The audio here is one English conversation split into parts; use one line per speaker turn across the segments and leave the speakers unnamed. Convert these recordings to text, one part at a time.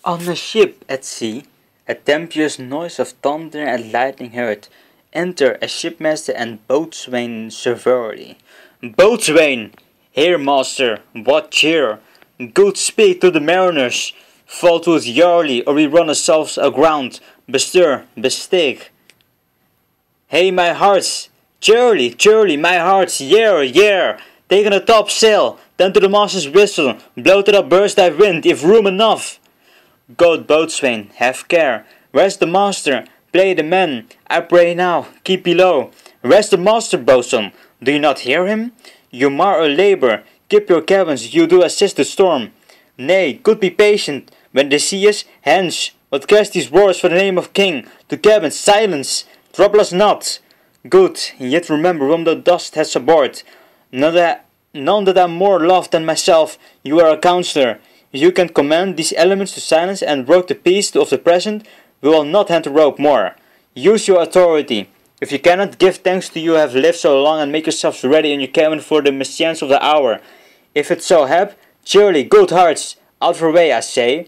On a ship at sea, a tempestuous noise of thunder and lightning heard. Enter a shipmaster and boatswain severely. Boatswain! Here, master, what cheer! Good speed to the mariners! Fall to it yarely, or we run ourselves aground. Bestir, bestake! Hey, my hearts! Cheerly, cheerly, my hearts, yare, yare! Taking the top sail, then to the master's whistle, blow to the burst thy wind, if room enough! Good boatswain, have care. Where's the master? Play the man. I pray now, keep below. Where's the master, boatswain? Do you not hear him? You mar a labour. Keep your cabins, you do assist the storm. Nay, good be patient. When the sea is, hence. What cares these roars for the name of king? To cabins, silence. Trouble us not. Good, yet remember whom thou dost hast aboard. None that are more loved than myself. You are a counsellor. If you can command these elements to silence and work the peace of the present, we will not hand the rope more. Use your authority. If you cannot, give thanks to you have lived so long and make yourselves ready in your cabin for the mischance of the hour. If it so hap, cheerly, good hearts, out of our way, I say.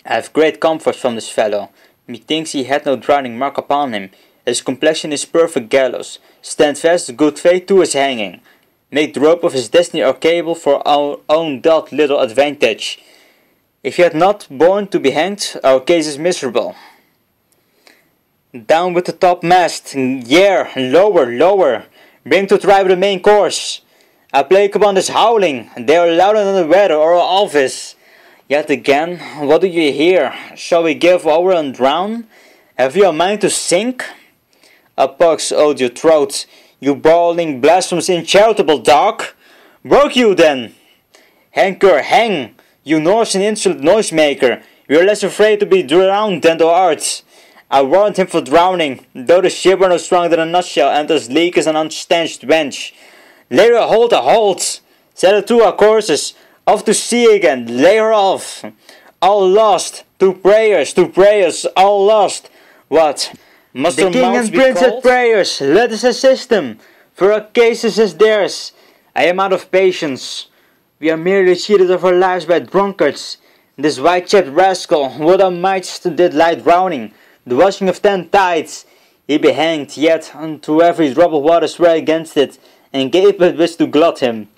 I have great comfort from this fellow. Methinks he had no drowning mark upon him. His complexion is perfect gallows. Stand fast, good faith to his hanging. Make the rope of his destiny our cable for our own dealt little advantage. If he had not born to be hanged, our case is miserable. Down with the topmast, yare, lower, lower, bring to tribe the main course. I plague upon this howling, they are louder than the weather or our office. Yet again, what do you hear? Shall we give over and drown? Have you a mind to sink? A pox owed your throat, you brawling, blasphemous, uncharitable dog! Work you then! Hanker, hang! You Norse and insolent noisemaker! You are less afraid to be drowned than thou art! I warrant him for drowning, though the ship were no stronger than a nutshell, and as leak as an unstanched wench. Lay her hold, a halt! Set her to our courses, off to sea again, lay her off! All lost, to prayers, all lost! What? Must the king and prince at prayers, let us assist them, for our cases is theirs. I am out of patience. We are merely cheated of our lives by drunkards. This white-chapped rascal, what a mightst did lie drowning, the washing of 10 tides. He be hanged, yet unto every drop of water swear against it, and gave but which to glut him.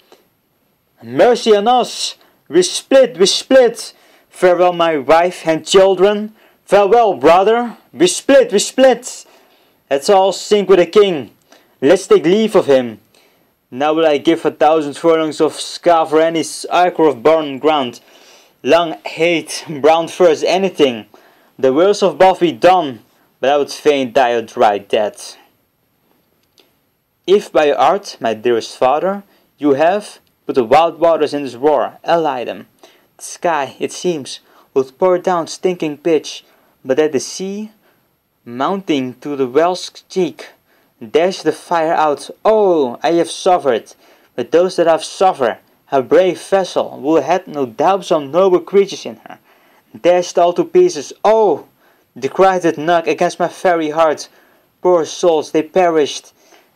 Mercy on us! We split! Farewell my wife and children. Farewell, brother, we split! Let's all sink with the king. Let's take leave of him. Now will I give 1,000 furlongs of scarf for any acre of barren ground. Long hate, brown furs, anything. The wills of both be done, but I would fain die a dry death. If by your art, my dearest father, you have put the wild waters in this war, ally them. The sky, it seems, would pour down stinking pitch, but at the sea, mounting to the well's cheek, dash the fire out. Oh, I have suffered, but those that have suffered, her brave vessel, who had no doubt some noble creatures in her, dashed all to pieces. Oh, the cry that knocked against my very heart. Poor souls, they perished.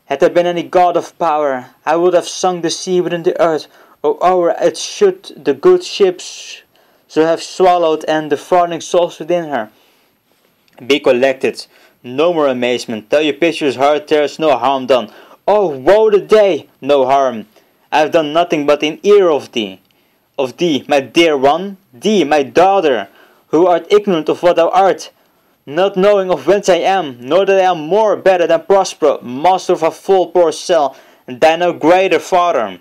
Had there been any god of power, I would have sunk the sea within the earth, or it should the good ships so have swallowed and the falling souls within her. Be collected, no more amazement, tell your piteous heart there is no harm done. Oh, woe the day, no harm. I have done nothing but in ear of thee, my dear one, thee, my daughter, who art ignorant of what thou art, not knowing of whence I am, nor that I am more better than Prospero, master of a full poor cell, and thy no greater father.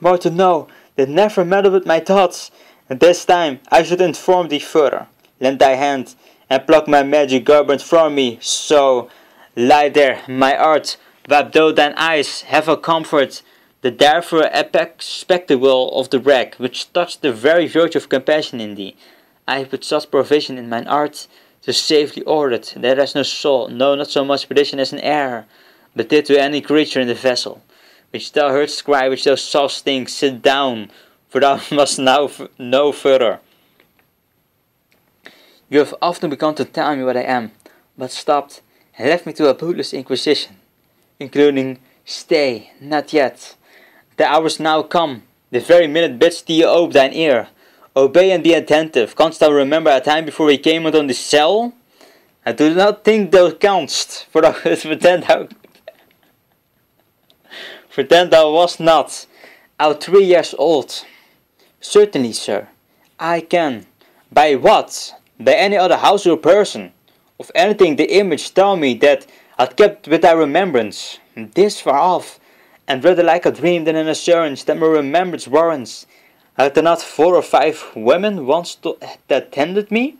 More to know, that never meddle with my thoughts, and this time I should inform thee further. Lend thy hand, and pluck my magic garment from me, so, lie there, my art, wipe thou thine eyes, have a comfort, the therefore epic spectacle of the wreck, which touched the very virtue of compassion in thee. I have put such provision in mine art, to safely ordered, that there is no soul, no, not so much perdition as an error, but did to any creature in the vessel, which thou heardst cry, which thou sawest think, sit down, for thou must now know further. You have often begun to tell me what I am, but stopped and left me to a bootless inquisition, including, stay, not yet. The hour is now come, the very minute bids thee ope thine ear. Obey and be attentive. Canst thou remember a time before we came into the cell? I do not think thou canst, for thou pretend thou wast not out 3 years old. Certainly, sir, I can. By what? By any other house or person. Of anything the image tell me that had kept with thy remembrance. This far off, and rather like a dream than an assurance that my remembrance warrants. Had there not 4 or 5 women once that tended me?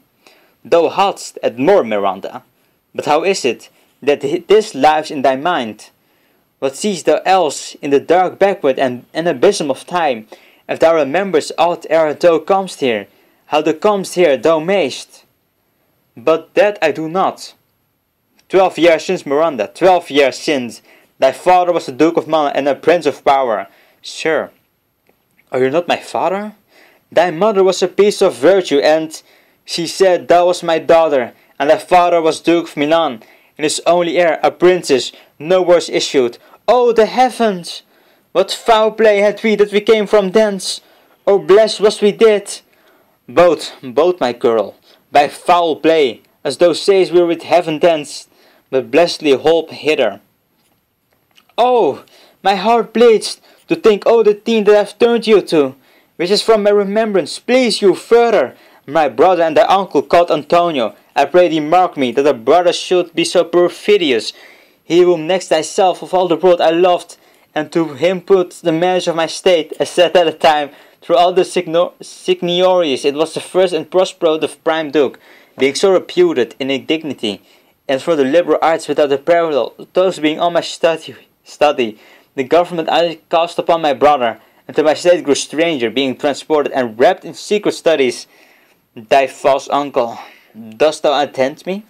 Thou hadst and more, Miranda. But how is it that this lies in thy mind? What seest thou else in the dark backward and an abyss of time? If thou rememberest aught ere thou comest here, how thou comest here thou mayst. But that I do not. 12 years since, Miranda, 12 years since, thy father was the Duke of Milan and a prince of power. Sir, are you not my father? Thy mother was a piece of virtue, and she said thou was my daughter, and thy father was Duke of Milan, and his only heir, a princess, no worse issued. Oh, the heavens! What foul play had we that we came from thence? Oh, blessed was we did! Both, my girl, by foul play, as thou sayest we with heaven thence, but blessedly holp hither. Oh, my heart bleeds to think oh the teen that I've turned you to, which is from my remembrance. Please you further, my brother and thy uncle called Antonio. I pray thee mark me, that a brother should be so perfidious. He whom next thyself of all the world I loved, and to him put the marriage of my state, as said at the time, through all the signorities, it was the first and prosperous of prime duke, being so reputed in dignity, and for the liberal arts without a parallel, those being all my study, the government I cast upon my brother, and to my state grew stranger, being transported and wrapped in secret studies. Thy false uncle, dost thou attend me?